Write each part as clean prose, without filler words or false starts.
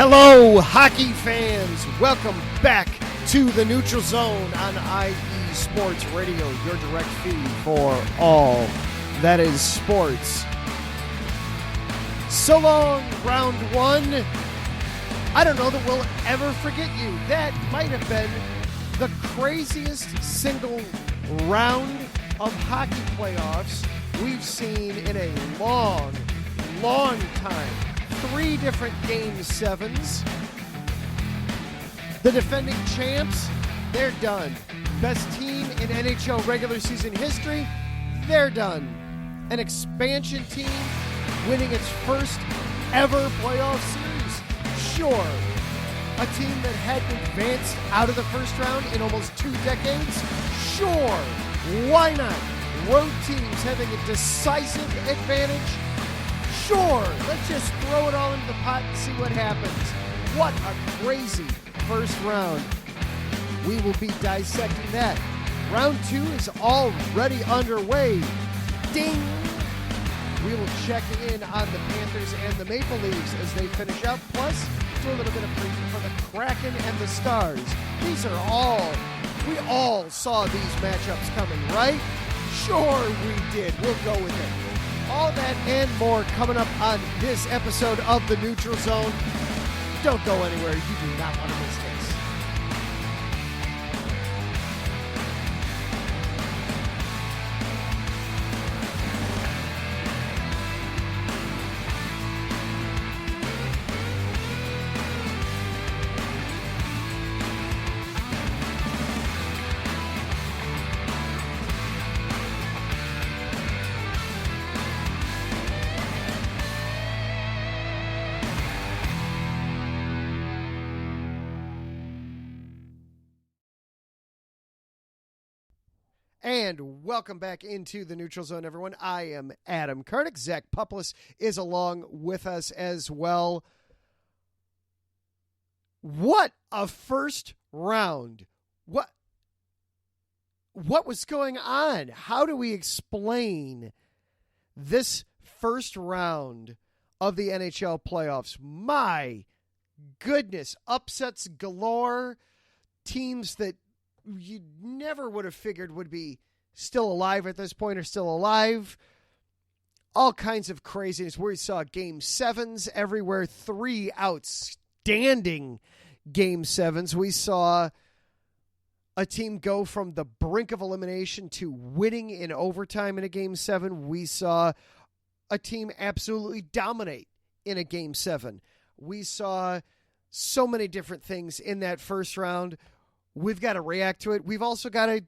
Hello, hockey fans. Welcome back to the Neutral Zone on IE Sports Radio, your direct feed for all that is sports. So long, round one. I don't know that we'll ever forget you. That might have been the craziest single round of hockey playoffs we've seen in a long, long time. 3 different Game 7s. The defending champs, they're done. Best team in NHL regular season history, they're done. An expansion team winning its first ever playoff series, sure. A team that hadn't advanced out of the first round in almost 2 decades, sure. Why not? Road teams having a decisive advantage, sure, let's just throw it all into the pot and see what happens. What a crazy first round. We will be dissecting that. Round 2 is already underway. Ding! We will check in on the Panthers and the Maple Leafs as they finish up. Plus, do a little bit of preview for the Kraken and the Stars. We all saw these matchups coming, right? Sure we did. We'll go with it. All that and more coming up on this episode of the Neutral Zone. Don't go anywhere. You do not want to miss this. And welcome back into the Neutral Zone, everyone. I am Adam Karnik. Zach Puplis is along with us as well. What a first round. What was going on? How do we explain this first round of the NHL playoffs? My goodness, upsets galore, teams that you never would have figured would be still alive at this point or still alive. All kinds of craziness. We saw Game 7s everywhere. 3 outstanding Game 7s. We saw a team go from the brink of elimination to winning in overtime in a Game 7. We saw a team absolutely dominate in a Game 7. We saw so many different things in that first round. We've got to react to it. We've also got to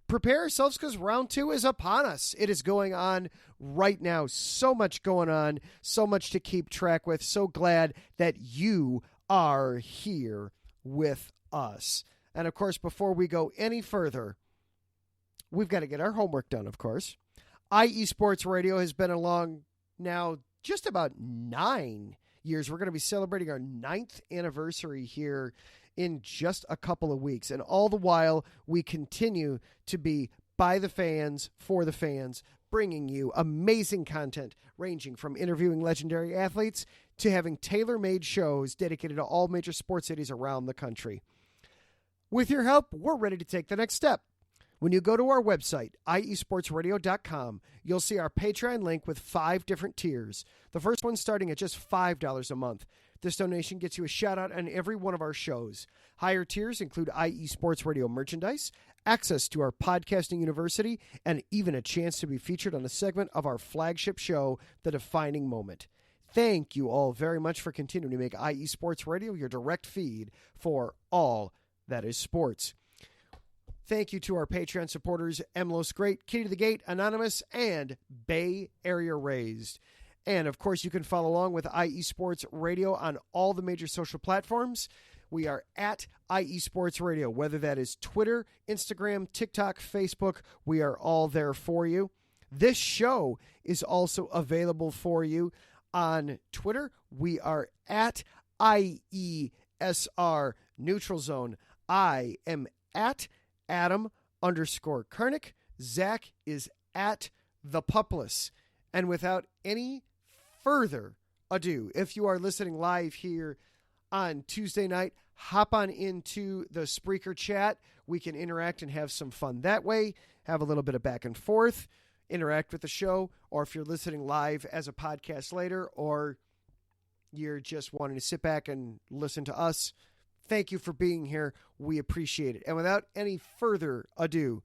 prepare ourselves because round 2 is upon us. It is going on right now. So much going on, so much to keep track with. So glad that you are here with us. And of course, before we go any further, we've got to get our homework done, of course. IE Sports Radio has been along now just about 9 years. We're going to be celebrating our 9th anniversary here in just a couple of weeks. And all the while, we continue to be by the fans, for the fans, bringing you amazing content ranging from interviewing legendary athletes to having tailor-made shows dedicated to all major sports cities around the country. With your help, we're ready to take the next step. When you go to our website, iesportsradio.com, you'll see our Patreon link with 5 different tiers. The first one starting at just $5 a month. This donation gets you a shout-out on every one of our shows. Higher tiers include IE Sports Radio merchandise, access to our podcasting university, and even a chance to be featured on a segment of our flagship show, The Defining Moment. Thank you all very much for continuing to make IE Sports Radio your direct feed for all that is sports. Thank you to our Patreon supporters, Emlos Great, Kitty to the Gate, Anonymous, and Bay Area Raised. And, of course, you can follow along with IE Sports Radio on all the major social platforms. We are at IE Sports Radio, whether that is Twitter, Instagram, TikTok, Facebook. We are all there for you. This show is also available for you on Twitter. We are at IESR Neutral Zone. I am at Adam_Karnik. Zach is at The Puplis. And without any further ado, if you are listening live here on Tuesday night, hop on into the Spreaker chat. We can interact and have some fun that way, have a little bit of back and forth, interact with the show, or if you're listening live as a podcast later, or you're just wanting to sit back and listen to us, thank you for being here. We appreciate it. And without any further ado,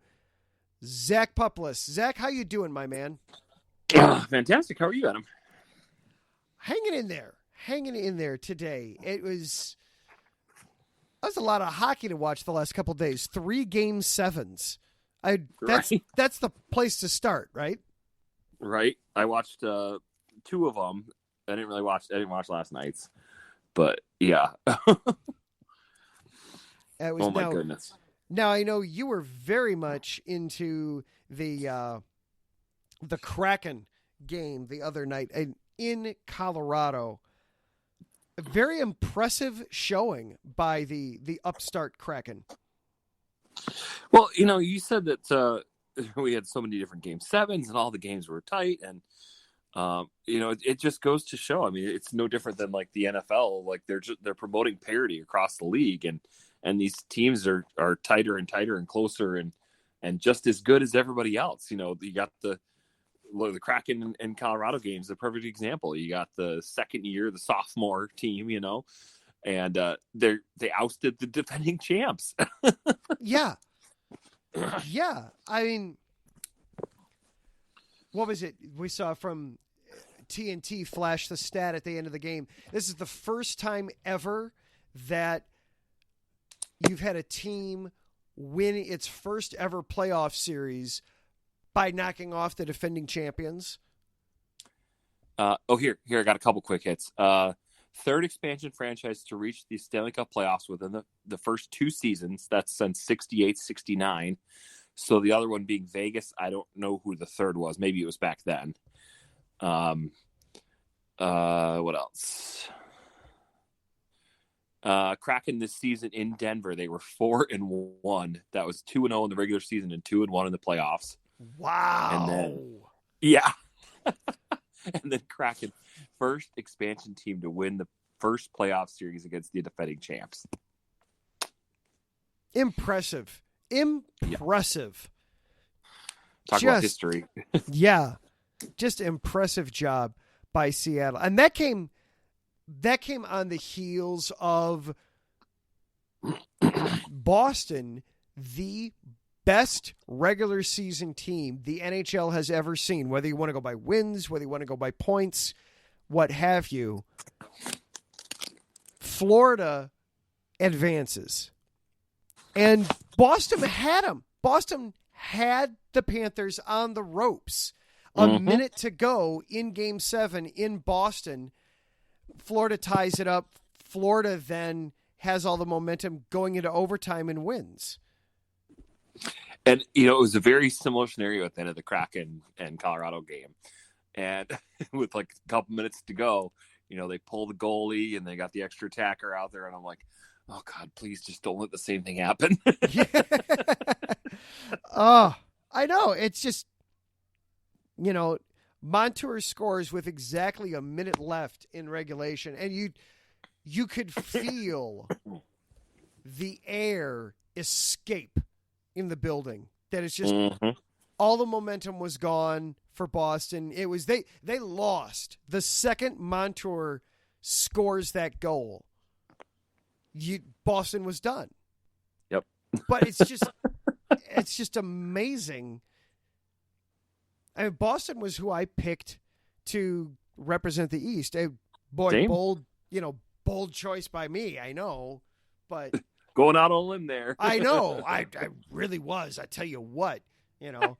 Zach Puplis. Zach, how you doing, my man? Fantastic. How are you, Adam? Hanging in there today. That was a lot of hockey to watch the last couple of days. 3 Game 7s. That's the place to start, right? Right. I watched 2 of them. I didn't watch last night's, but yeah. Oh my goodness. Now I know you were very much into the Kraken game the other night in Colorado. A very impressive showing by the upstart Kraken. Well, you said that we had so many different Game 7s and all the games were tight, and it just goes to show. I mean, it's no different than like the NFL. Like they're promoting parity across the league, and these teams are tighter and tighter and closer and just as good as everybody else. You got the Kraken and Colorado games, the perfect example. You got the second year, the sophomore team, and they ousted the defending champs. Yeah. I mean, what was it we saw from TNT flash the stat at the end of the game? This is the first time ever that you've had a team win its first ever playoff series by knocking off the defending champions. Here, I got a couple quick hits. Third expansion franchise to reach the Stanley Cup playoffs within the first 2 seasons. That's since 68-69. So the other one being Vegas. I don't know who the third was. Maybe it was back then. What else? Kraken this season in Denver, they were 4-1. That was 2-0 in the regular season and 2-1 in the playoffs. Wow. And then, yeah. And then Kraken, first expansion team to win the first playoff series against the defending champs. Impressive. Talk about history. Yeah. Just impressive job by Seattle. And that came on the heels of Boston, the best regular season team the NHL has ever seen, whether you want to go by wins, whether you want to go by points, what have you. Florida advances. And Boston had them. Boston had the Panthers on the ropes. A minute to go in Game 7 in Boston. Florida ties it up. Florida then has all the momentum going into overtime and wins. And, it was a very similar scenario at the end of the Kraken and Colorado game. And with like a couple minutes to go, they pull the goalie and they got the extra attacker out there. And I'm like, oh, God, please just don't let the same thing happen. Oh, I know. It's just, Montour scores with exactly a minute left in regulation. And you could feel the air escape in the building. That it's just all the momentum was gone for Boston. It was they lost the second Montour scores that goal. Boston was done. Yep. But it's just amazing. I mean, Boston was who I picked to represent the East. Same. Bold choice by me. I know, but going out on a limb there. I know. I really was. I tell you what, I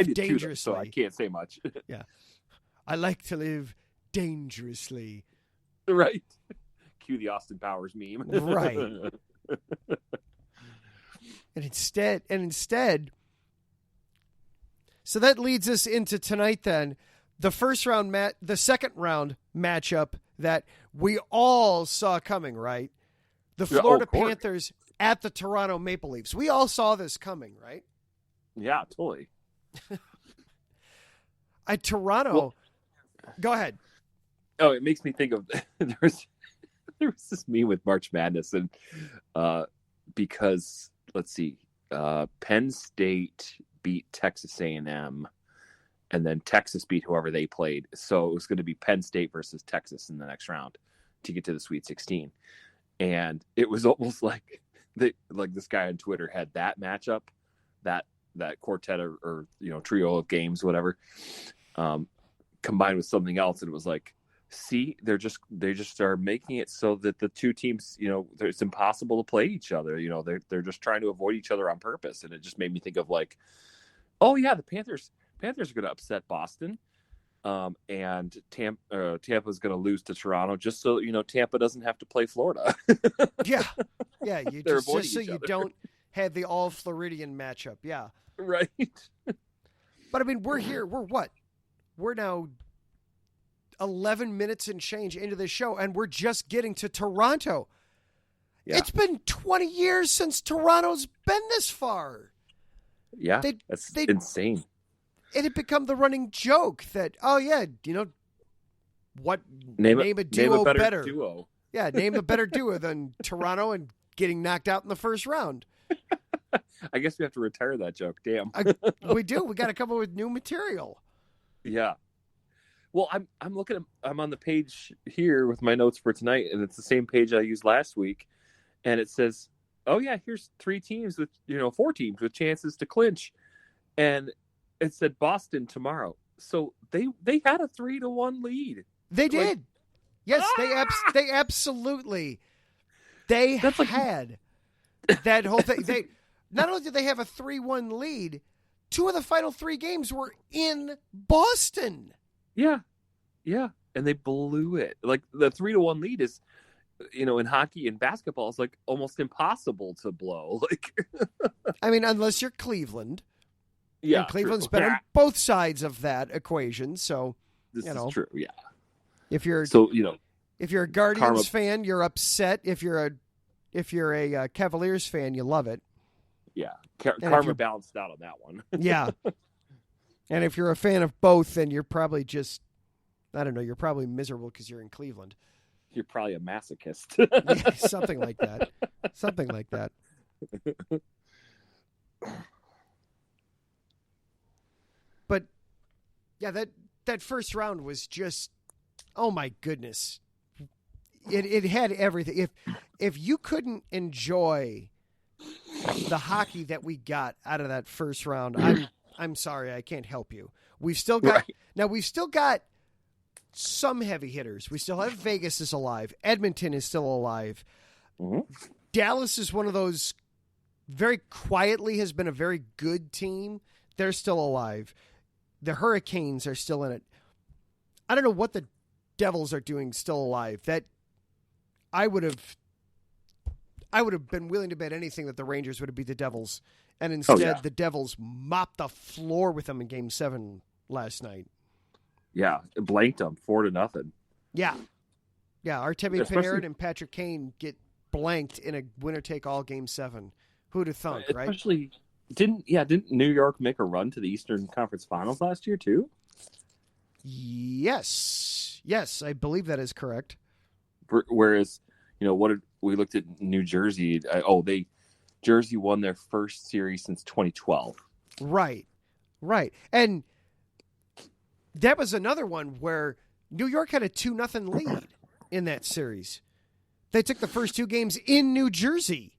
did dangerously. Too, so I can't say much. Yeah. I like to live dangerously. Right. Cue the Austin Powers meme. Right. And instead, so that leads us into tonight then. The second round matchup that we all saw coming, right? The Florida Panthers at the Toronto Maple Leafs. We all saw this coming, right? Yeah, totally. Toronto. Go ahead. Oh, it makes me think of there was this meme with March Madness, and because let's see, Penn State beat Texas A&M, and then Texas beat whoever they played. So it was going to be Penn State versus Texas in the next round to get to the Sweet 16, and it was almost like this guy on Twitter had that matchup, that quartet or trio of games, whatever, combined with something else, and it was like, see, they just are making it so that the two teams, it's impossible to play each other. They're just trying to avoid each other on purpose, and it just made me think of like, oh yeah, the Panthers are going to upset Boston, and Tampa's going to lose to Toronto just so Tampa doesn't have to play Florida. yeah, you just so you don't have the all Floridian matchup. Yeah, right. But I mean, we're here. We're now 11 minutes and change into the show, and we're just getting to Toronto. Yeah. It's been 20 years since Toronto's been this far. Yeah, that's insane. It had become the running joke that, oh yeah, what name a duo better. Duo. Yeah, name a better duo than Toronto and getting knocked out in the first round. I guess we have to retire that joke. Damn. We do. We got to come up with new material. Yeah. Well, I'm looking. I'm on the page here with my notes for tonight, and it's the same page I used last week, and it says, "Oh yeah, here's 4 teams with chances to clinch," and it said Boston tomorrow. So they had a 3-1 lead. They did. Yes, they absolutely. They had that whole thing. They not only did they have a 3-1 lead, 2 of the final 3 games were in Boston. Yeah, and they blew it. Like the 3-1 lead is, in hockey and basketball, is like almost impossible to blow. Like, I mean, unless you're Cleveland. Yeah, and Cleveland's been on both sides of that equation. So this is true. Yeah. If you're a Guardians fan, you're upset. If you're a Cavaliers fan, you love it. Yeah, karma balanced out on that one. Yeah. And if you're a fan of both, then you're probably you're probably miserable because you're in Cleveland. You're probably a masochist. Yeah, something like that. Something like that. But, yeah, that first round was just, oh, my goodness. It had everything. If you couldn't enjoy the hockey that we got out of that first round, I'm sorry, I can't help you. We've still got some heavy hitters. We still have Vegas is alive. Edmonton is still alive. Mm-hmm. Dallas is one of those very quietly has been a very good team. They're still alive. The Hurricanes are still in it. I don't know what the Devils are doing still alive. That I would have been willing to bet anything that the Rangers would have beat the Devils. And instead, the Devils mopped the floor with them in Game 7 last night. Yeah, it blanked them 4-0. Yeah. Yeah, Artemi Panarin and Patrick Kane get blanked in a winner-take-all Game 7. Who'd have thunk, right? Especially, didn't New York make a run to the Eastern Conference Finals last year, too? Yes, I believe that is correct. Whereas, we looked at New Jersey. Jersey won their first series since 2012. Right. And that was another one where New York had a 2-0 lead in that series. They took the first 2 games in New Jersey.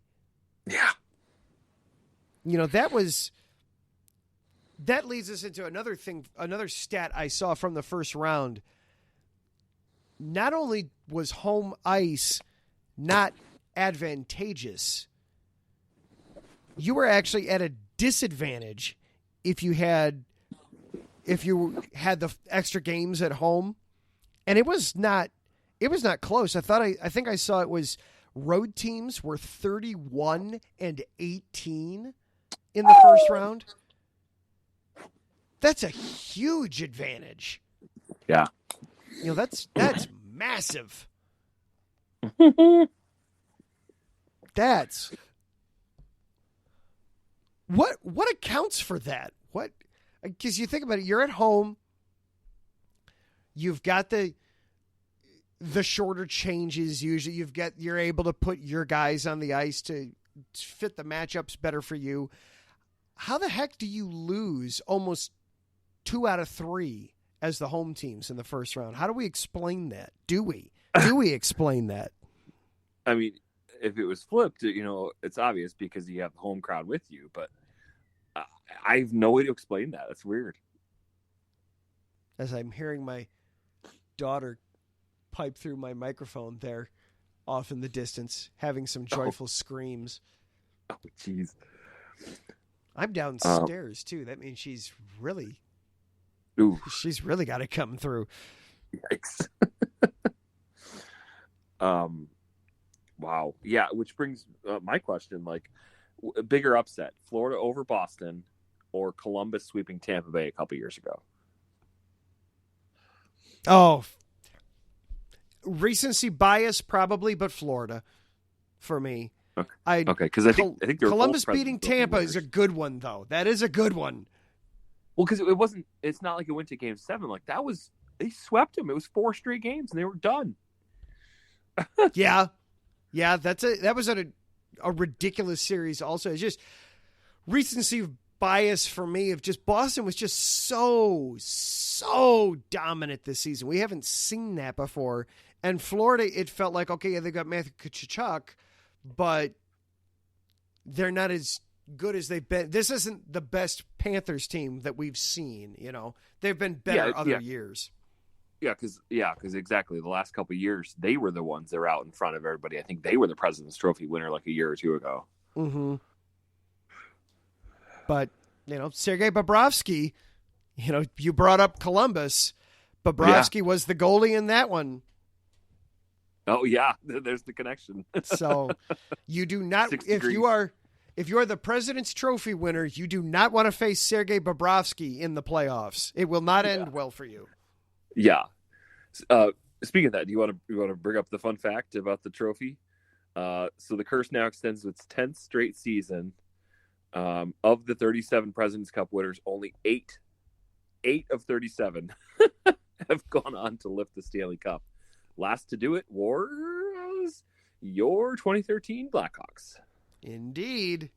Yeah. That leads us into another stat I saw from the first round. Not only was home ice not advantageous, you were actually at a disadvantage if you had the extra games at home, and it was not close. I think I saw it was road teams were 31-18 in the first round. That's a huge advantage. Yeah. That's massive. That's what accounts for that? What? Because you think about it, you're at home. You've got the shorter changes. Usually you're able to put your guys on the ice to fit the matchups better for you. How the heck do you lose almost 2 out of 3 as the home teams in the first round? How do we explain that? Do we explain that? I mean, if it was flipped, it's obvious because you have the home crowd with you, but I have no way to explain that. It's weird. As I'm hearing my daughter pipe through my microphone there off in the distance, having some joyful screams. Oh, jeez. I'm downstairs, too. That means she's really got it coming through. Yikes. Wow. Yeah, which brings my question, like, a bigger upset, Florida over Boston or Columbus sweeping Tampa Bay a couple years ago? Oh, recency bias probably, but Florida for me. Okay, because I think Columbus beating Tampa is a good one, though. That is a good one. Well, because it's not like it went to Game 7. Like, they swept them. It was 4 straight games, and they were done. Yeah, that was a ridiculous series. Also, it's just recency bias for me of just Boston was just so dominant this season. We haven't seen that before. And Florida, it felt like, okay, yeah, they got Matthew Tkachuk, but they're not as good as they've been. This isn't the best Panthers team that we've seen. They've been better other years. Yeah, because exactly the last couple of years they were the ones that were out in front of everybody. I think they were the President's Trophy winner like a year or two ago. Mm-hmm. But Sergei Bobrovsky, you brought up Columbus. Bobrovsky was the goalie in that one. Oh yeah, there's the connection. So you do not, if you are the President's Trophy winner, you do not want to face Sergei Bobrovsky in the playoffs. It will not end well for you. Yeah. Speaking of that, do you want to bring up the fun fact about the trophy? So the curse now extends to its 10th straight season. Of the 37 President's Cup winners, only 8 of 37 have gone on to lift the Stanley Cup. Last to do it was your 2013 Blackhawks. Indeed.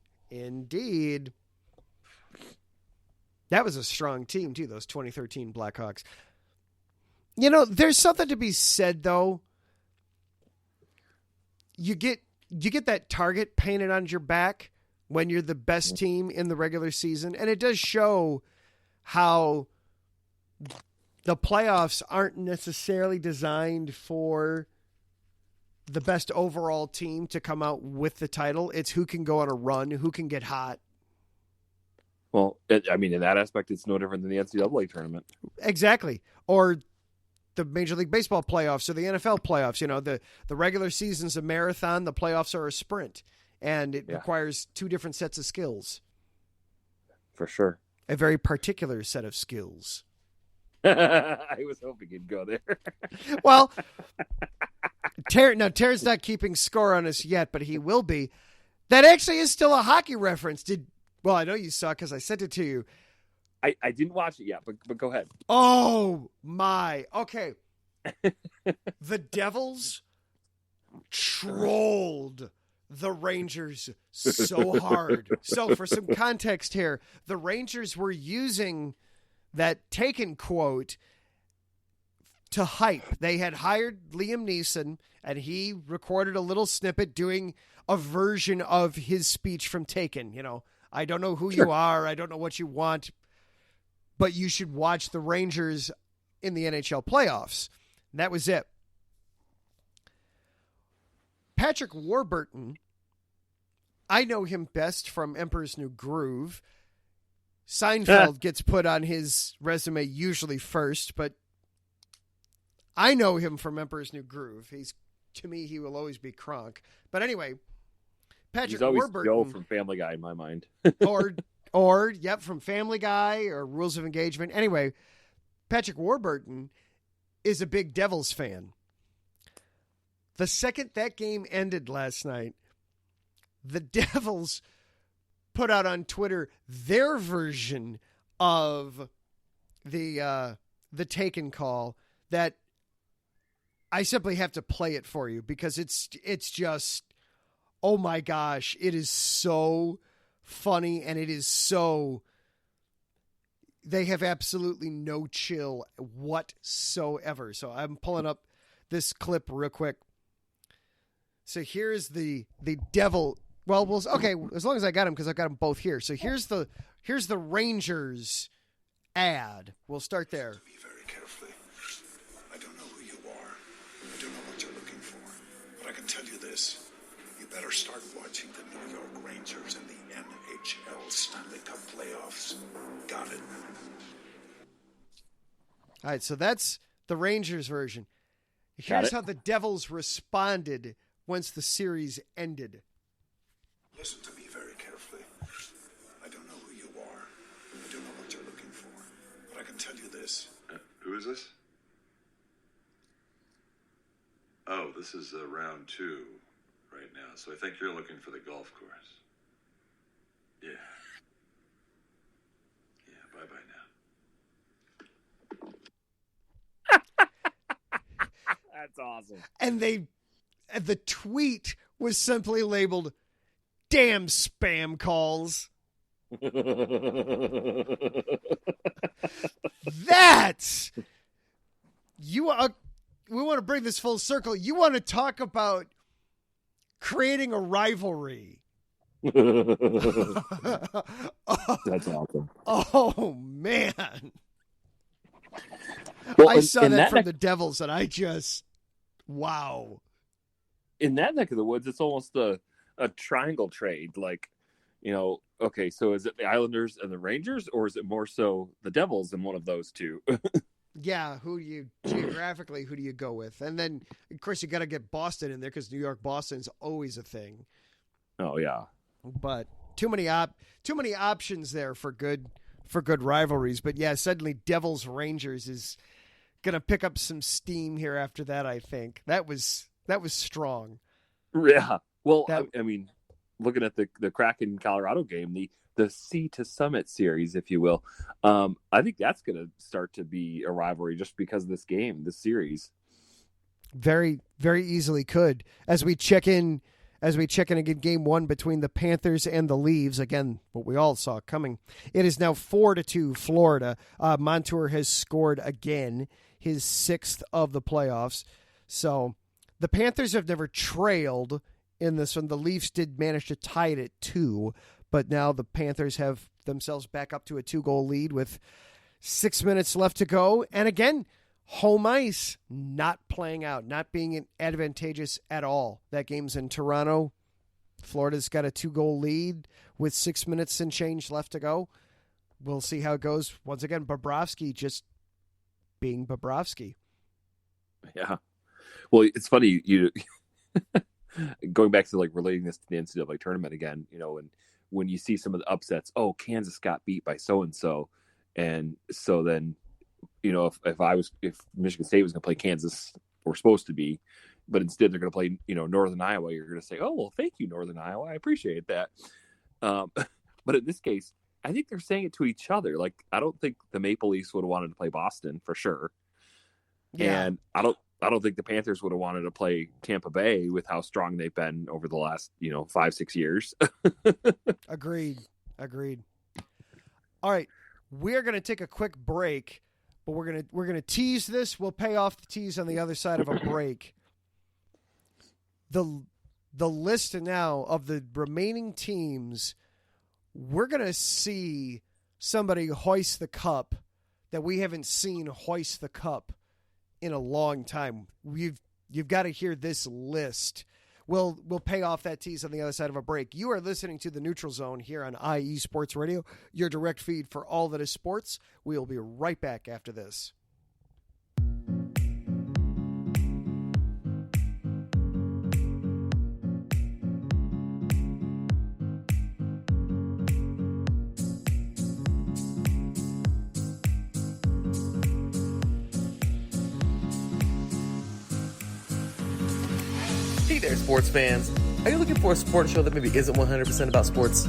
That was a strong team, too, those 2013 Blackhawks. There's something to be said, though. You get that target painted on your back when you're the best team in the regular season, and it does show how the playoffs aren't necessarily designed for the best overall team to come out with the title. It's who can go on a run, who can get hot. Well, in that aspect, it's no different than the NCAA tournament. Exactly. Or the Major League Baseball playoffs or the NFL playoffs. The regular season's a marathon, the playoffs are a sprint, and it requires 2 different sets of skills. For sure. A very particular set of skills. I was hoping you'd go there. Well, Terry's not keeping score on us yet, but he will be. That actually is still a hockey reference. Well, I know you saw because I sent it to you. I didn't watch it yet, but go ahead. Oh, my. Okay. The Devils trolled the Rangers so hard. So for some context here, the Rangers were using that Taken quote to hype. They had hired Liam Neeson, and he recorded a little snippet doing a version of his speech from Taken. I don't know who you are. I don't know what you want, but you should watch the Rangers in the NHL playoffs. And that was it. Patrick Warburton, I know him best from Emperor's New Groove. Seinfeld gets put on his resume usually first, but I know him from Emperor's New Groove. To me, he will always be Kronk. But anyway, Patrick Warburton. Joe from Family Guy in my mind. or from Family Guy or Rules of Engagement. Anyway, Patrick Warburton is a big Devils fan. The second that game ended last night, the Devils put out on Twitter their version of the Taken call that I simply have to play it for you because it's just, oh my gosh, it is so funny and it is so, they have absolutely no chill whatsoever. So I'm pulling up this clip real quick. So here's the devil. Well, okay, as long as I got them, because I got them both here. So here's the Rangers ad. We'll start there. Be very carefully. I don't know who you are. I don't know what you're looking for. But I can tell you this. You better start watching the New York Rangers in the NHL Stanley Cup playoffs. Got it? All right, so that's the Rangers version. Here's how the Devils responded once the series ended. Listen to me very carefully. I don't know who you are. I don't know what you're looking for. But I can tell you this. Who is this? Oh, this is round 2 right now. So I think you're looking for the golf course. Yeah. Yeah, bye-bye now. That's awesome. And the tweet was simply labeled, "Damn spam calls." That's we want to bring this full circle. You want to talk about creating a rivalry. That's awesome. Oh man. Well, I saw that from the Devils and I just, wow. In that neck of the woods, it's almost a triangle trade. Like, okay, so is it the Islanders and the Rangers, or is it more so the Devils and one of those two? Yeah, who do you go with? And then, of course, you got to get Boston in there because New York, Boston's always a thing. Oh yeah, but too many options there for good rivalries. But yeah, suddenly Devils Rangers is gonna pick up some steam here after that. I think that was strong. Yeah. Well, I mean, looking at the Kraken Colorado game, the Sea to Summit series, if you will, I think that's going to start to be a rivalry just because of this series. Very, very easily could. As we check in again, game 1 between the Panthers and the Leaves, again, what we all saw coming. It is now 4-2 Florida. Montour has scored again, his 6th of the playoffs. So the Panthers have never trailed in this one. The Leafs did manage to tie it at 2, but now the Panthers have themselves back up to a 2-goal lead with 6 minutes left to go. And again, home ice not playing out, not being advantageous at all. That game's in Toronto. Florida's got a 2-goal lead with 6 minutes and change left to go. We'll see how it goes. Once again, Bobrovsky just being Bobrovsky. Yeah. Well, it's funny, you going back to like relating this to the NCAA tournament again, and when you see some of the upsets, Kansas got beat by so-and-so. And so then, if Michigan State was going to play Kansas, or supposed to be, but instead they're going to play, Northern Iowa, you're going to say, oh, well, thank you, Northern Iowa. I appreciate that. But in this case, I think they're saying it to each other. Like, I don't think the Maple Leafs would have wanted to play Boston for sure. Yeah. And I don't think the Panthers would have wanted to play Tampa Bay with how strong they've been over the last, 5-6 years. Agreed. All right. We're going to take a quick break, but we're going to tease this. We'll pay off the tease on the other side of a break. The list now of the remaining teams, we're going to see somebody hoist the cup that we haven't seen hoist the cup in a long time. You've got to hear this list. We'll pay off that tease on the other side of a break. You are listening to the Neutral Zone here on IE Sports Radio, your direct feed for all that is sports. We will be right back after this. Hey there, sports fans. Are you looking for a sports show that maybe isn't 100% about sports?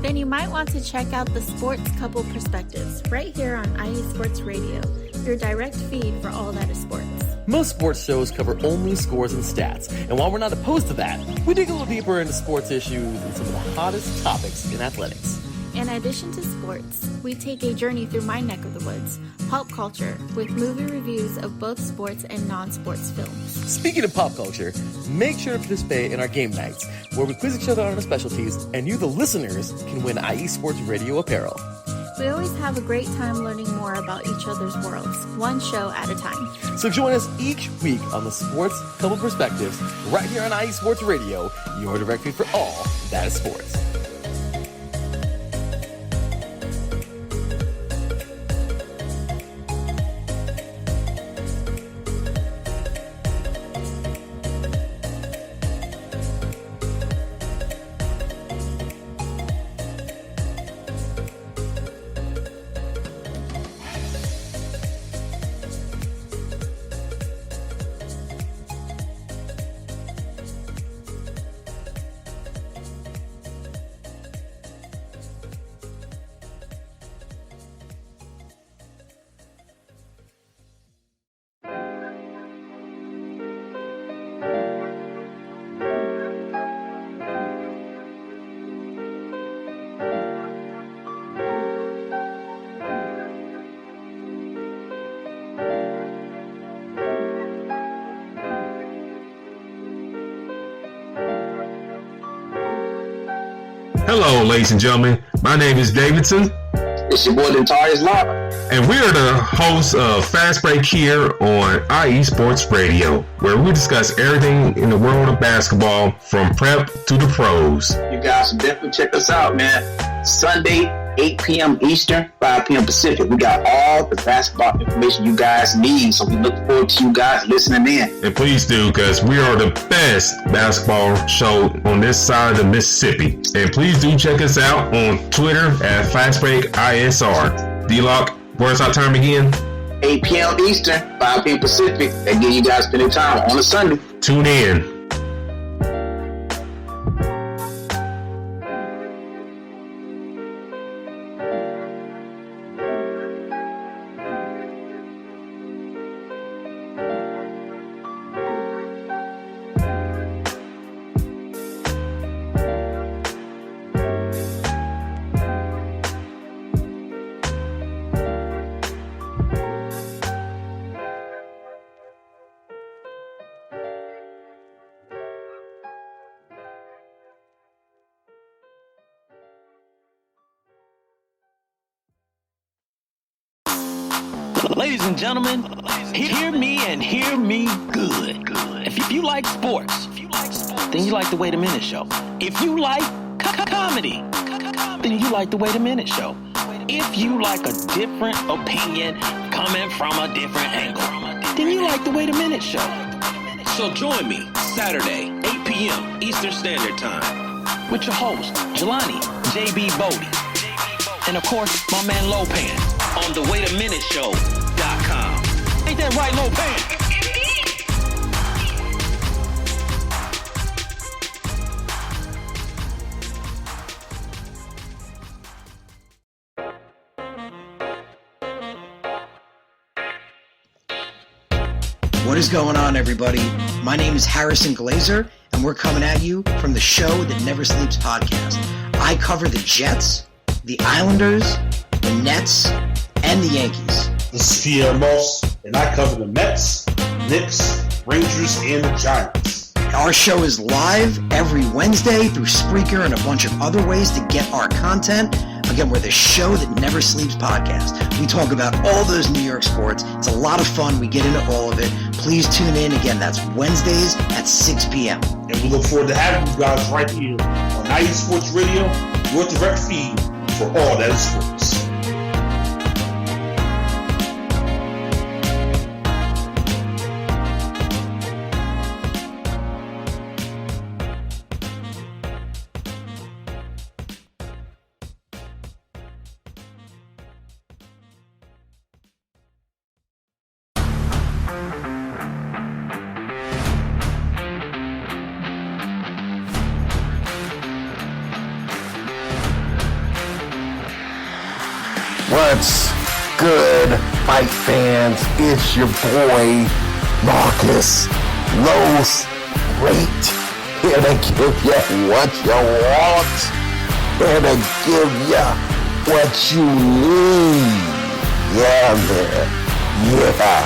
Then you might want to check out the Sports Couple Perspectives right here on IE Sports Radio. your direct feed for all that is sports. Most sports shows cover only scores and stats, and while we're not opposed to that, we dig a little deeper into sports issues and some of the hottest topics in athletics. In addition to sports, we take a journey through my neck of the woods, pop culture, with movie reviews of both sports and non-sports films. Speaking of pop culture, make sure to participate in our game nights, where we quiz each other on our specialties, and you, the listeners, can win IE Sports Radio apparel. We always have a great time learning more about each other's worlds, one show at a time. So join us each week on the Sports Couple Perspectives, right here on IE Sports Radio, your direct feed for all that is sports. Hello, ladies and gentlemen. My name is Davidson. It's your boy, Dentarius Locke. And we are the hosts of Fast Break here on IE Sports Radio, where we discuss everything in the world of basketball from prep to the pros. You guys should definitely check us out, man. Sunday, 8 p.m. Eastern, 5 p.m. Pacific. We got all the basketball information you guys need, so we look forward to you guys listening in. And please do, because we are the best basketball show on this side of the Mississippi. And please do check us out on Twitter at FastBreakISR. D-Lock, where's our time again? 8 p.m. Eastern, 5 p.m. Pacific. That give you guys plenty of time on a Sunday. Tune in. Ladies and gentlemen, hear me and hear me good. If you like sports, then you like the Wait a Minute Show. If you like comedy, then you like the Wait a Minute Show. If you like a different opinion coming from a different angle, then you like the Wait a Minute Show. So join me Saturday, 8 p.m. Eastern Standard Time with your host, Jelani J.B. Bodie. And of course, my man Lopan on the WaitAMinuteShow.com. Ain't that right, Lopan? What is going on, everybody? My name is Harrison Glazer, and we're coming at you from the Show That Never Sleeps podcast. I cover the Jets, the Islanders, the Nets, and the Yankees. This is Pierre Moss, and I cover the Mets, Knicks, Rangers, and the Giants. Our show is live every Wednesday through Spreaker and a bunch of other ways to get our content. Again, we're the Show That Never Sleeps podcast. We talk about all those New York sports. It's a lot of fun. We get into all of it. Please tune in. Again, that's Wednesdays at 6 p.m. And we look forward to having you guys right here on IE Sports Radio, your direct feed for all that is sports. What's good, fight fans? It's your boy, Marcus Los Great, here to give you what you want, here to give you what you need. Yeah, man. Yeah.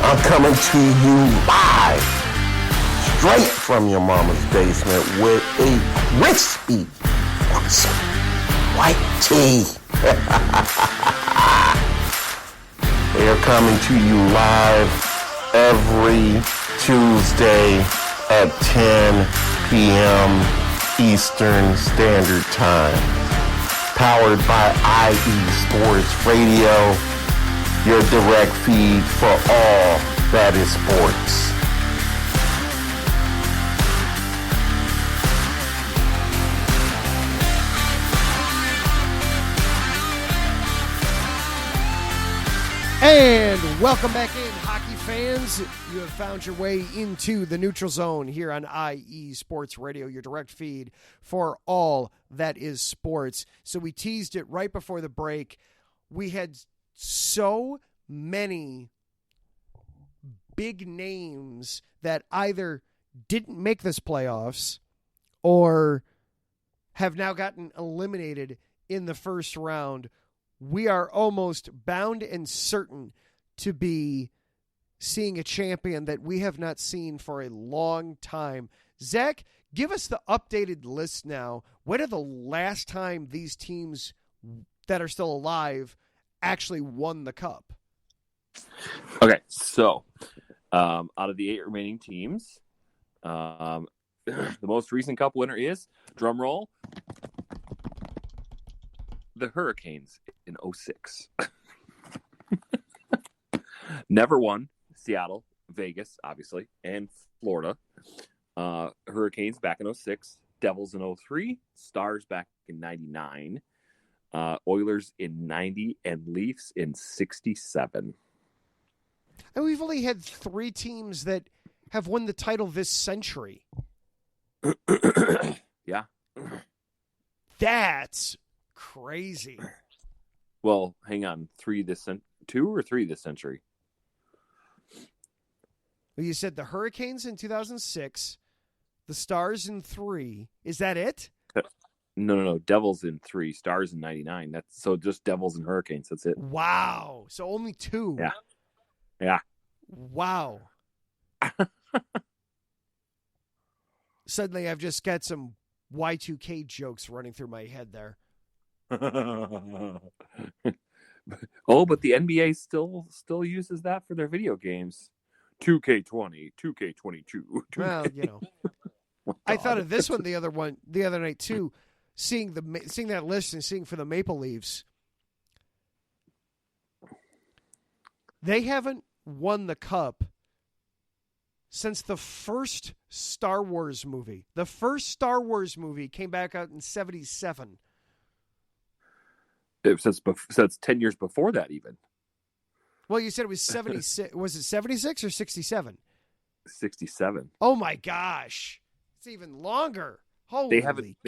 I'm coming to you live, straight from your mama's basement with a crispy white tea. They're coming to you live every Tuesday at 10 p.m. Eastern Standard Time. Powered by IE Sports Radio, your direct feed for all that is sports. And welcome back in, hockey fans. You have found your way into the neutral zone here on IE Sports Radio, your direct feed for all that is sports. So we teased it right before the break. We had so many big names that either didn't make this playoffs or have now gotten eliminated in the first round. We are almost bound and certain to be seeing a champion that we have not seen for a long time. Zach, give us the updated list now. When are the last time these teams that are still alive actually won the cup? Okay, so out of the 8 remaining teams, the most recent cup winner is, drum roll, the Hurricanes in 2006. Never won. Seattle, Vegas, obviously, and Florida. Hurricanes back in 2006, Devils in 2003, Stars back in 99, Oilers in 90, and Leafs in 67. And we've only had 3 teams that have won the title this century. Yeah. That's crazy. Well, hang on. 2 or 3 this century? Well, you said the Hurricanes in 2006, the Stars in 3. Is that it? No. Devils in 3, Stars in 99. That's so just Devils and Hurricanes. That's it. Wow. So only 2. Yeah. Wow. Suddenly I've just got some Y2K jokes running through my head there. Oh, but the NBA still uses that for their video games. 2K20, 2K22. Well, you know. I thought of this one the other night too, seeing that list and seeing for the Maple Leafs. They haven't won the cup since the first Star Wars movie. The first Star Wars movie came back out in 1977. Since 10 years before that, even. Well, you said it was 76. Was it 76 or 67? 67. Oh my gosh, it's even longer. Holy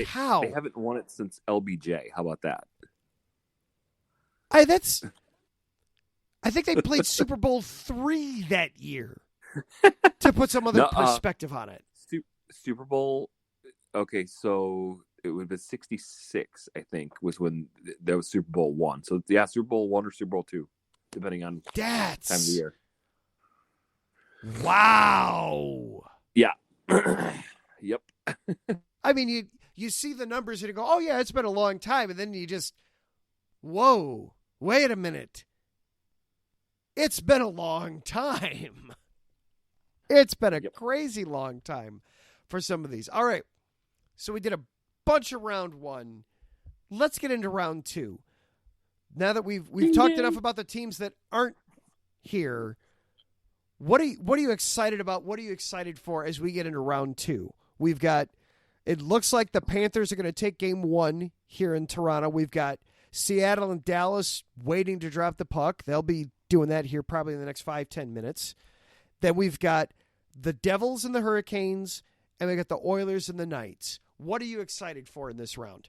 cow! They haven't won it since LBJ. How about that? I think they played Super Bowl III that year. To put some other perspective on it. Super Bowl. Okay, so it would have been 66. I think was when there was Super Bowl I. So yeah, Super Bowl I or Super Bowl II, depending on time of the year. Wow. Yeah. Yep. I mean, you see the numbers and you go, oh yeah, it's been a long time, and then you just, whoa, wait a minute. It's been a long time. It's been a crazy long time for some of these. All right. So we did a bunch of round 1. Let's get into round 2. Now that we've talked enough about the teams that aren't here, what are you excited about? What are you excited for as we get into round 2? We've got, it looks like the Panthers are going to take game 1 here in Toronto. We've got Seattle and Dallas waiting to drop the puck. They'll be doing that here probably in the next 5-10 minutes. Then we've got the Devils and the Hurricanes, and we got the Oilers and the Knights. What are you excited for in this round?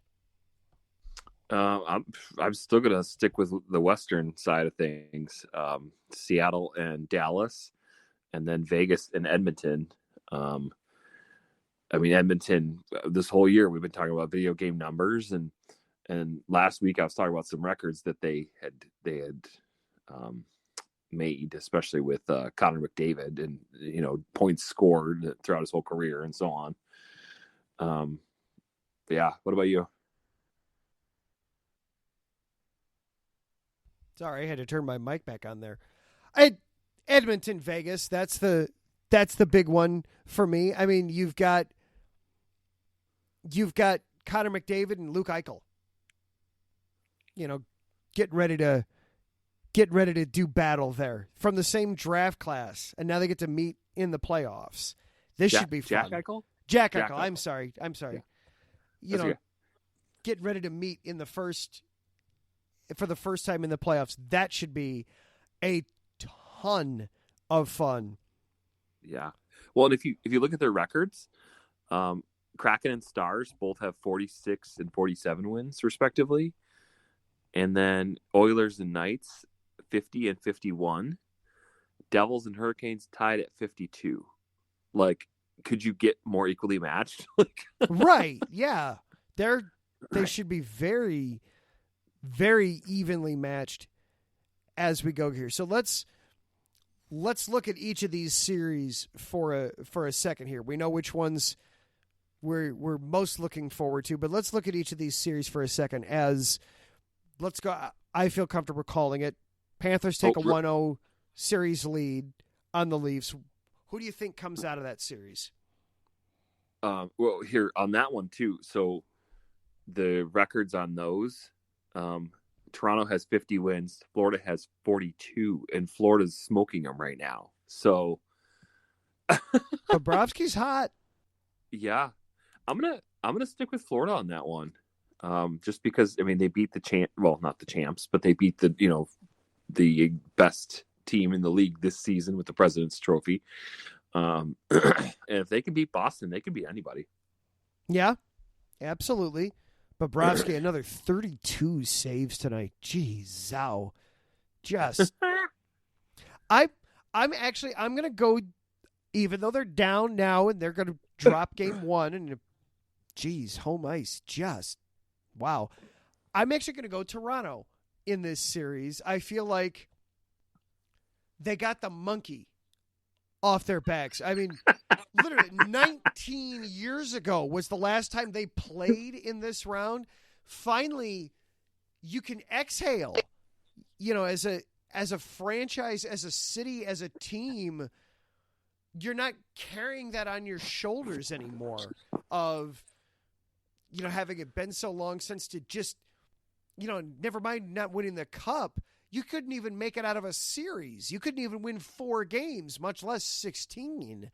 I'm still gonna stick with the Western side of things. Seattle and Dallas, and then Vegas and Edmonton. I mean, Edmonton. This whole year we've been talking about video game numbers, and last week I was talking about some records that they had made, especially with Connor McDavid, and points scored throughout his whole career and so on. Yeah. What about you? Sorry, I had to turn my mic back on there. Edmonton, Vegas. That's the big one for me. I mean, you've got Connor McDavid and Luke Eichel. Getting ready to do battle there from the same draft class, and now they get to meet in the playoffs. This should be fun. Jack Eichel. I'm sorry. Yeah. Get ready to meet for the first time in the playoffs. That should be a ton of fun. Yeah. Well, and if you look at their records, Kraken and Stars both have 46 and 47 wins respectively. And then Oilers and Knights 50 and 51. Devils and Hurricanes tied at 52. Like, could you get more equally matched? Right. Yeah. They should be very, very evenly matched as we go here. So let's look at each of these series for a second here. We know which ones we're most looking forward to, but let's look at each of these series for a second. Let's go. I feel comfortable calling it. Panthers take a 1-0 series lead on the Leafs. Who do you think comes out of that series? Well, here on that one too. So the records on those, Toronto has 50 wins, Florida has 42, and Florida's smoking them right now. So Bobrovsky's hot. Yeah, I'm gonna stick with Florida on that one. Just because, I mean, they beat not the champs, but they beat the best team in the league this season with the President's Trophy. And if they can beat Boston, they can beat anybody. Yeah, absolutely. Bobrovsky, another 32 saves tonight. Jeez, ow. Just, I'm going to go, even though they're down now and they're going to drop game one, and geez, home ice, just, wow. I'm actually going to go Toronto in this series. I feel like they got the monkey off their backs. I mean, literally 19 years ago was the last time they played in this round. Finally, you can exhale, as a franchise, as a city, as a team. You're not carrying that on your shoulders anymore of, having it been so long since to just, never mind not winning the cup. You couldn't even make it out of a series. You couldn't even win 4 games, much less 16.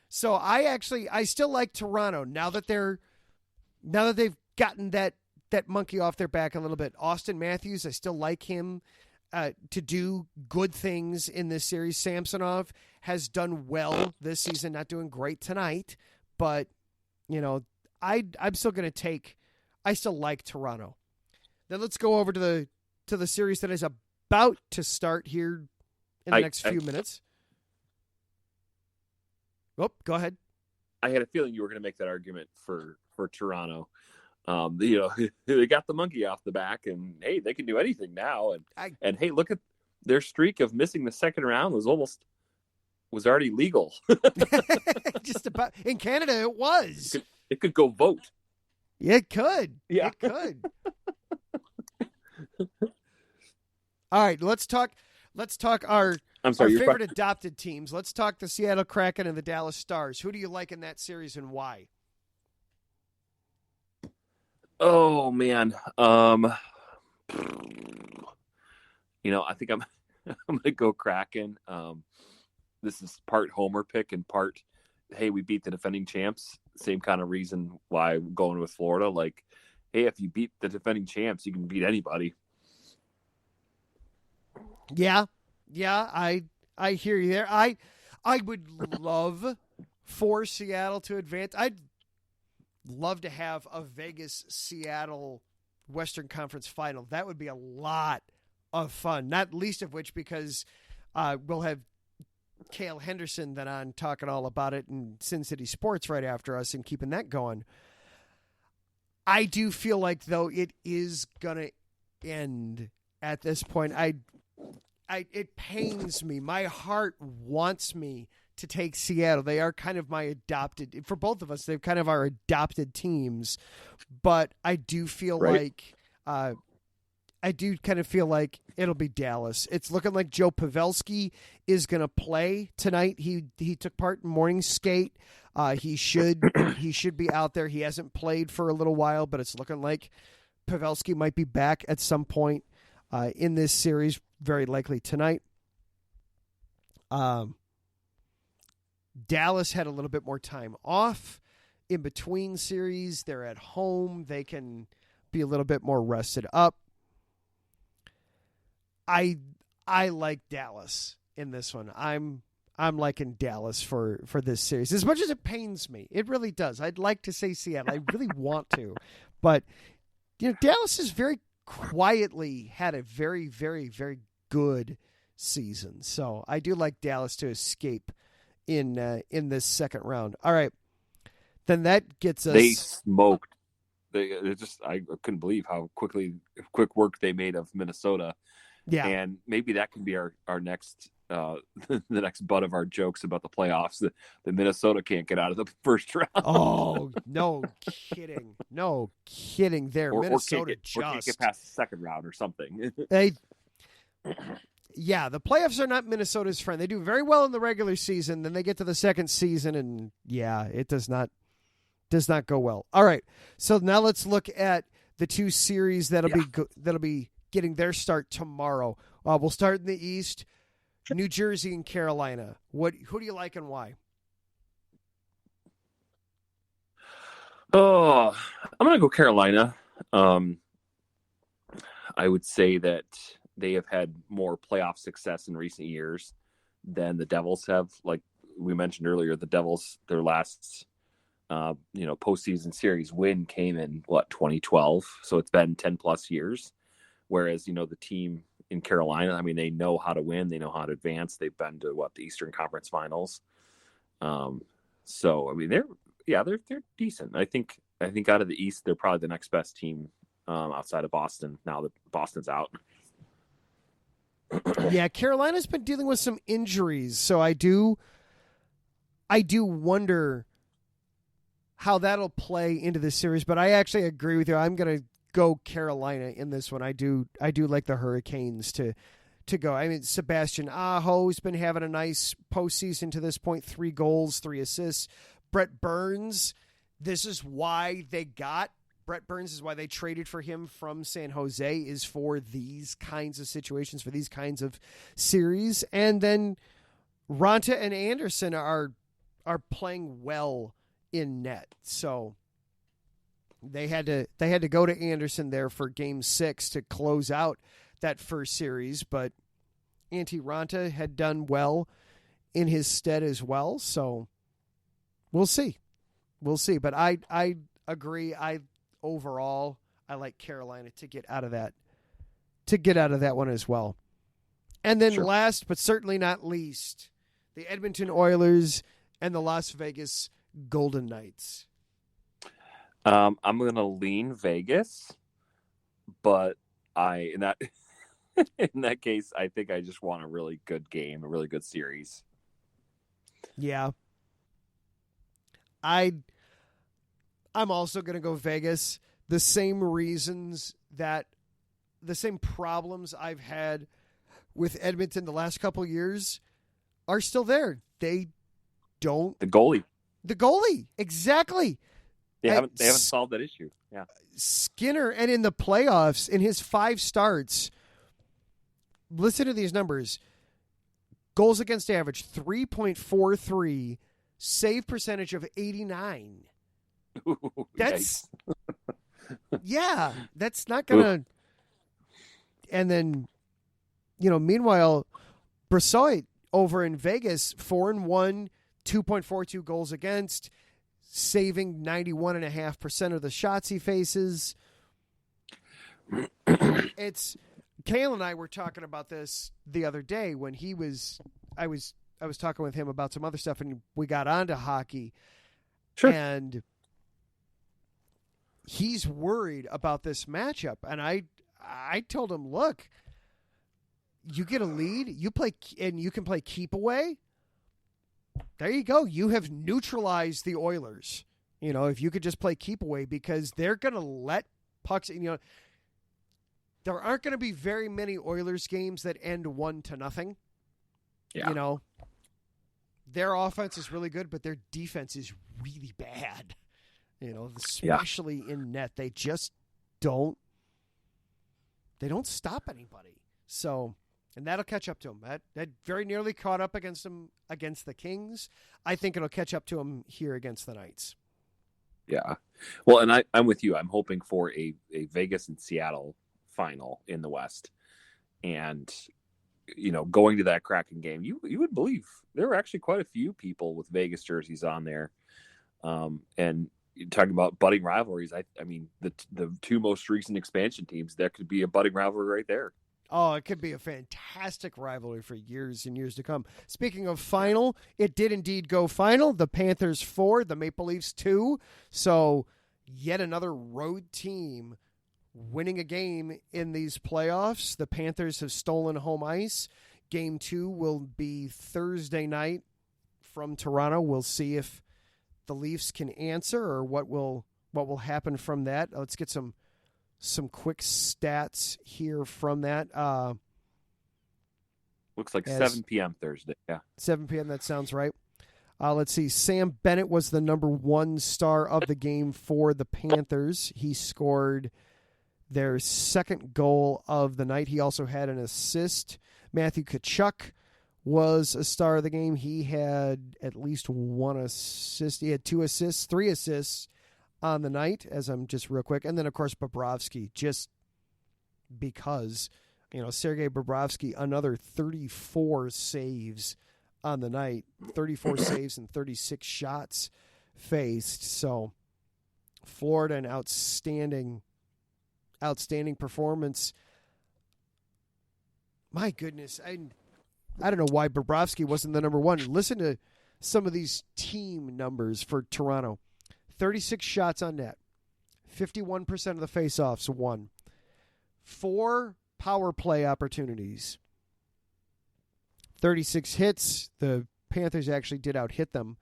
So I still like Toronto now that they've gotten that monkey off their back a little bit. Austin Matthews, I still like him to do good things in this series. Samsonov has done well this season, not doing great tonight, but I'm still going to I still like Toronto. Then let's go over to the series that is about to start here in the next few minutes. Oh, go ahead. I had a feeling you were going to make that argument for Toronto. They got the monkey off the back, and hey, they can do anything now. And hey, look at their streak of missing the second round was already legal. Just about in Canada, it was. It could go vote. It could. Yeah, it could. All right, let's talk our favorite adopted teams. Let's talk the Seattle Kraken and the Dallas Stars. Who do you like in that series and why? Oh man. I think I'm going to go Kraken. This is part homer pick and part, hey, we beat the defending champs. Same kind of reason why I'm going with Florida. Like, hey, if you beat the defending champs, you can beat anybody. Yeah, I hear you there. I would love for Seattle to advance. I'd love to have a Vegas-Seattle Western Conference Final. That would be a lot of fun, not least of which because we'll have Cale Henderson then on talking all about it in Sin City Sports right after us and keeping that going. I do feel like, though, it is going to end at this point. It pains me. My heart wants me to take Seattle. They are kind of my adopted, for both of us, they're kind of our adopted teams. But I do feel like, I do kind of feel like it'll be Dallas. It's looking like Joe Pavelski is going to play tonight. He took part in morning skate. He should be out there. He hasn't played for a little while, but it's looking like Pavelski might be back at some point in this series, very likely tonight. Dallas had a little bit more time off in between series. They're at home. They can be a little bit more rested up. I like Dallas in this one. I'm liking Dallas for this series. As much as it pains me, it really does. I'd like to say Seattle. I really want to. But Dallas has very quietly had a very, very, very good season. So I do like Dallas to escape in this second round. All right. Then that gets us. They smoked. I couldn't believe how quick work they made of Minnesota. Yeah. And maybe that can be our next the next butt of our jokes about the playoffs. That Minnesota can't get out of the first round. Oh, no kidding. No kidding there. Minnesota can't get past the second round or something. Yeah, the playoffs are not Minnesota's friend. They do very well in the regular season, then they get to the second season, and yeah, it does not go well. All right, so now let's look at the two series that'll be getting their start tomorrow. We'll start in the East, New Jersey and Carolina. Who do you like and why? Oh, I'm going to go Carolina. I would say that they have had more playoff success in recent years than the Devils have. Like we mentioned earlier, the Devils, their last postseason series win came in 2012. So it's been 10 plus years. Whereas, the team in Carolina, I mean, they know how to win. They know how to advance. They've been to the Eastern Conference Finals. So, I mean, they're decent. I think out of the East, they're probably the next best team outside of Boston now that Boston's out. Yeah, Carolina's been dealing with some injuries, so I do wonder how that'll play into this series. But I actually agree with you. I'm going to go Carolina in this one. I do like the Hurricanes to go. I mean, Sebastian Aho's been having a nice postseason to this point. 3 goals, 3 assists. Brett Burns, this is why they got Brett Burns, is why they traded for him from San Jose, is for these kinds of situations, for these kinds of series. And then Ranta and Anderson are playing well in net. So they had to go to Anderson there for Game 6 to close out that first series, but Antti Ranta had done well in his stead as well. So we'll see. But I agree. Overall, I like Carolina to get out of that one as well. And then last but certainly not least, the Edmonton Oilers and the Las Vegas Golden Knights. I'm going to lean Vegas, but in that case, I think I just want a really good game, a really good series. Yeah. I'm also going to go Vegas. The same problems I've had with Edmonton the last couple years are still there. They don't. The goalie, exactly. They haven't solved that issue. Yeah. Skinner, and in the playoffs, in his 5 starts, listen to these numbers. Goals against average, 3.43, save percentage of 89. Ooh, that's yeah, that's not gonna. And then, meanwhile, Brassard over in Vegas, 4-1, 2.42 goals against, saving 91.5% of the shots he faces. it's Kale and I were talking about this the other day when I was talking with him about some other stuff, and we got onto hockey. Sure. And he's worried about this matchup, and I told him, look, you get a lead, you play, and you can play keep away. There you go. You have neutralized the Oilers. You know, if you could just play keep away, because they're going to let pucks. You know, there aren't going to be very many Oilers games that end 1-0. Yeah. You know, their offense is really good, but their defense is really bad. You know, especially in net, they just don't. They don't stop anybody. So, and that'll catch up to them. That very nearly caught up against them against the Kings. I think it'll catch up to them here against the Knights. Yeah. Well, and I'm with you. I'm hoping for a Vegas and Seattle final in the West. And, you know, going to that Kraken game, you would believe there were actually quite a few people with Vegas jerseys on there. And you're talking about budding rivalries. I mean, the two most recent expansion teams, that could be a budding rivalry right there. Oh, it could be a fantastic rivalry for years and years to come. Speaking of final, it did indeed go final. The Panthers 4, the Maple Leafs 2. So yet another road team winning a game in these playoffs. The Panthers have stolen home ice. Game 2 will be Thursday night from Toronto. We'll see if the Leafs can answer or what will happen from that. Let's get some quick stats here from that. Looks like 7 p.m. Thursday. Yeah. 7 p.m. That sounds right. Let's see. Sam Bennett was the number one star of the game for the Panthers. He scored their second goal of the night. He also had an assist. Matthew Tkachuk was a star of the game. He had at least one assist. He had 2 assists, 3 assists on the night, as I'm just real quick. And then, of course, Bobrovsky, just because, you know, Sergei Bobrovsky, another 34 saves on the night, 34 saves and 36 shots faced. So Florida, an outstanding performance. My goodness, I don't know why Bobrovsky wasn't the number one. Listen to some of these team numbers for Toronto. 36 shots on net. 51% of the faceoffs won. 4 power play opportunities. 36 hits. The Panthers actually did out-hit them.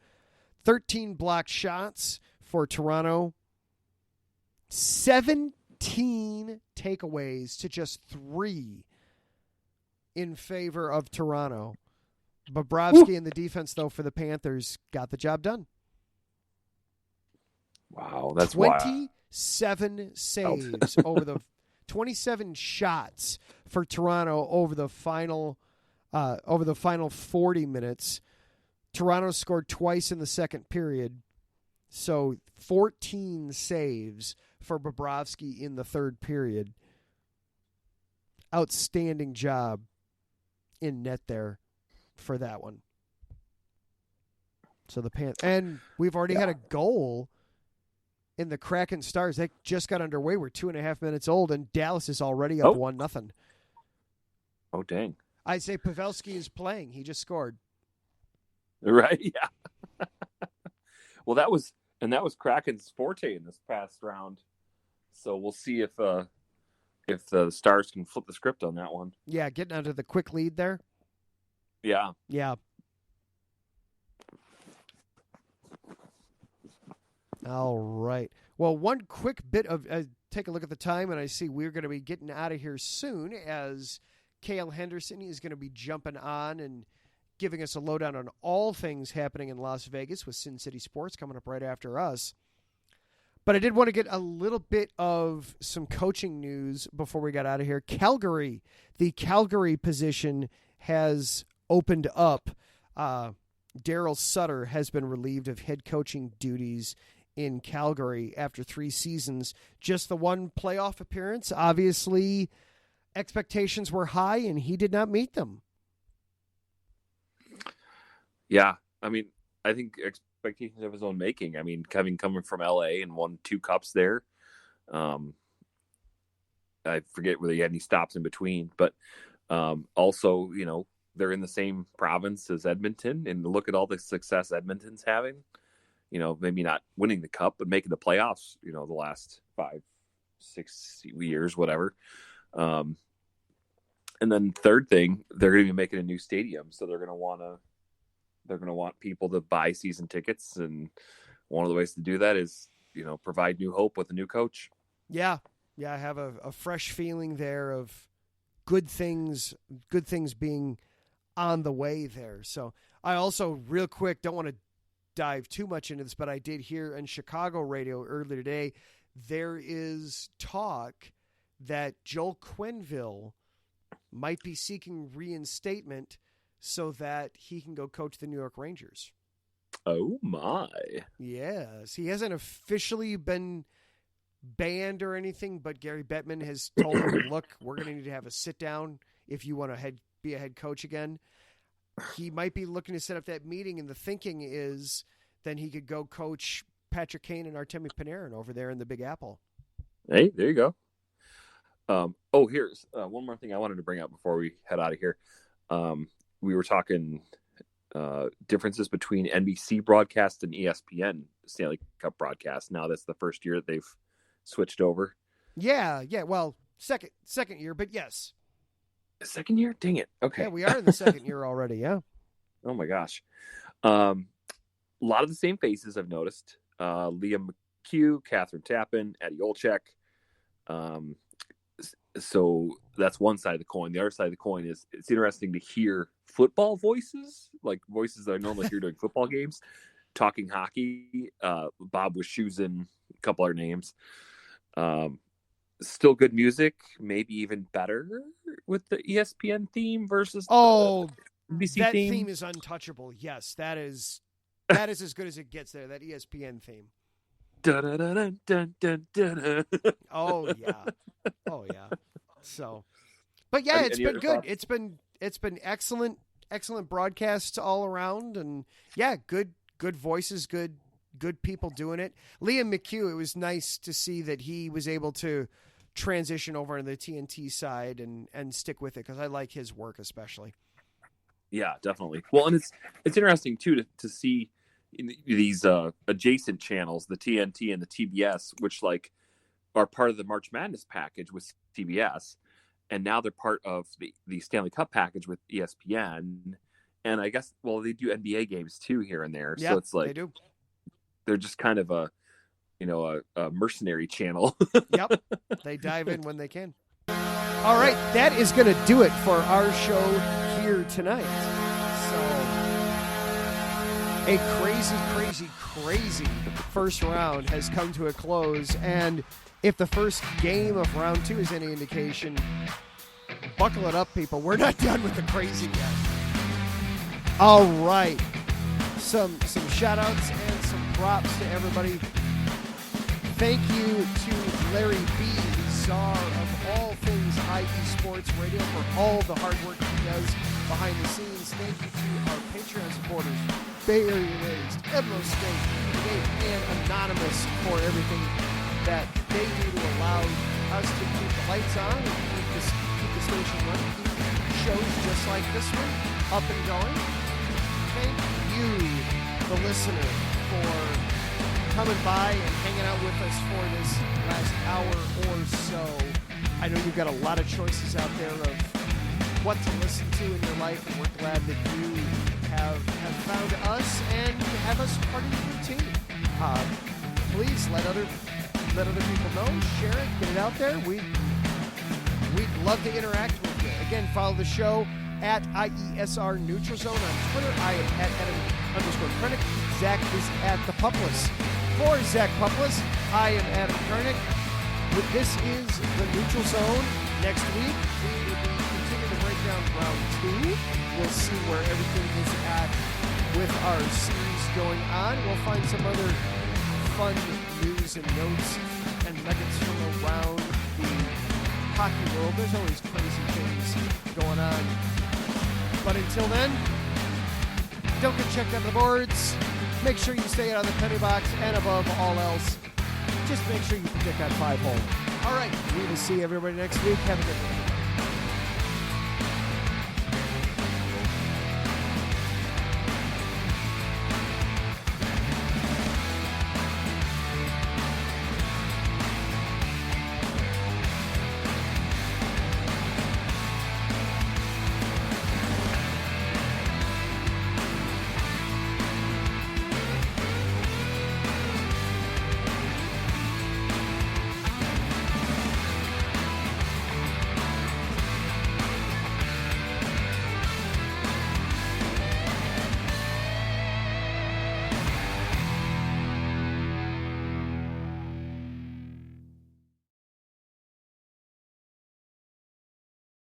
13 blocked shots for Toronto. 17 takeaways to just 3 in favor of Toronto. Bobrovsky and the defense, though, for the Panthers got the job done. Wow, that's 27 saves over the 27 shots for Toronto over the final 40 minutes. Toronto scored twice in the second period, so 14 saves for Bobrovsky in the third period. Outstanding job in net there for that one. So the Panthers, and we've already had a goal in the Kraken Stars. They just got underway. We're 2.5 minutes old, and Dallas is already up 1-0. Oh, dang. I'd say Pavelski is playing. He just scored. Right, yeah. Well, that was Kraken's forte in this past round. So we'll see if the Stars can flip the script on that one. Yeah, getting under the quick lead there. Yeah. Yeah. All right. Well, one quick bit of take a look at the time, and I see we're going to be getting out of here soon as Cale Henderson is going to be jumping on and giving us a lowdown on all things happening in Las Vegas with Sin City Sports coming up right after us. But I did want to get a little bit of some coaching news before we got out of here. Calgary, the Calgary position has opened up. Daryl Sutter has been relieved of head coaching duties in Calgary after 3 seasons. Just the one playoff appearance. Obviously, expectations were high, and he did not meet them. Yeah, I mean, I think expectations of his own making. I mean, coming from LA and won 2 cups there. I forget whether he had any stops in between, but also, they're in the same province as Edmonton, and look at all the success Edmonton's having. Maybe not winning the cup, but making the playoffs, the last 5-6 years, whatever. And then third thing, they're going to be making a new stadium. So they're going to want people to buy season tickets. And one of the ways to do that is, provide new hope with a new coach. Yeah. Yeah. I have a fresh feeling there of good things being on the way there. So I also, real quick, don't want to dive too much into this, but I did hear in Chicago radio earlier today, there is talk that Joel Quenneville might be seeking reinstatement so that he can go coach the New York Rangers. Oh my. Yes. He hasn't officially been banned or anything, but Gary Bettman has told him, look, we're going to need to have a sit down if you want to be a head coach again. He might be looking to set up that meeting, and the thinking is then he could go coach Patrick Kane and Artemi Panarin over there in the Big Apple. Hey, there you go. Here's one more thing I wanted to bring up before we head out of here. We were talking differences between NBC broadcast and ESPN Stanley Cup broadcast. Now that's the first year that they've switched over. Yeah. Well, second year, but yes. Second year? Dang it. Okay. Yeah, we are in the second year already, yeah. Oh, my gosh. A lot of the same faces I've noticed. Liam McHugh, Catherine Tappan, Eddie Olczyk. So that's one side of the coin. The other side of the coin is it's interesting to hear football voices, like voices that I normally hear during football games, talking hockey. Bob Wischusen, a couple other names. Still good music, maybe even better with the ESPN theme versus the NBC that theme. Theme is untouchable. Yes, that is as good as it gets there, that ESPN theme. Dun, dun, dun, dun, dun. Oh yeah. So, but yeah, it's been good. Thoughts? It's been excellent broadcasts all around, and yeah, good voices, good people doing it. Liam McHugh, it was nice to see that he was able to transition over to the TNT side and stick with it, because I like his work especially. Yeah, definitely. Well, and it's interesting too to see these adjacent channels, the TNT and the TBS, which like are part of the March Madness package with TBS, and now they're part of the Stanley Cup package with ESPN. And I guess, well, they do NBA games too here and there. Yeah, so it's like they do. They're just kind of a mercenary channel. Yep. They dive in when they can. All right. That is going to do it for our show here tonight. So a crazy first round has come to a close. And if the first game of round 2 is any indication, buckle it up, people. We're not done with the crazy yet. All right. Some shout-outs and some props to everybody. Thank you to Larry B., the czar of all things IE Sports Radio, for all the hard work he does behind the scenes. Thank you to our Patreon supporters, Bay Area Raised, Ebro State, and Anonymous, for everything that they do to allow us to keep the lights on and keep the station running, keep shows just like this one up and going. Thank you, the listener, for coming by and hanging out with us for this last hour or so. I know you've got a lot of choices out there of what to listen to in your life, and we're glad that you have found us and have us part of your routine. Please let other people know, share it, get it out there. We'd love to interact with you. Again, follow the show at IESR Neutral Zone on Twitter. I am at Adam_Krenick. Zach is at The Pupless. For Zach Pupless, I am Adam Krenick. This is the Neutral Zone. Next week, we will be continuing to break down round 2. We'll see where everything is at with our series going on. We'll find some other fun news and notes and nuggets from around the hockey world. There's always crazy things going on. But until then, don't get checked on the boards. Make sure you stay out of the penny box, and above all else, just make sure you predict that 5-hole. All right. We will see everybody next week. Have a good one.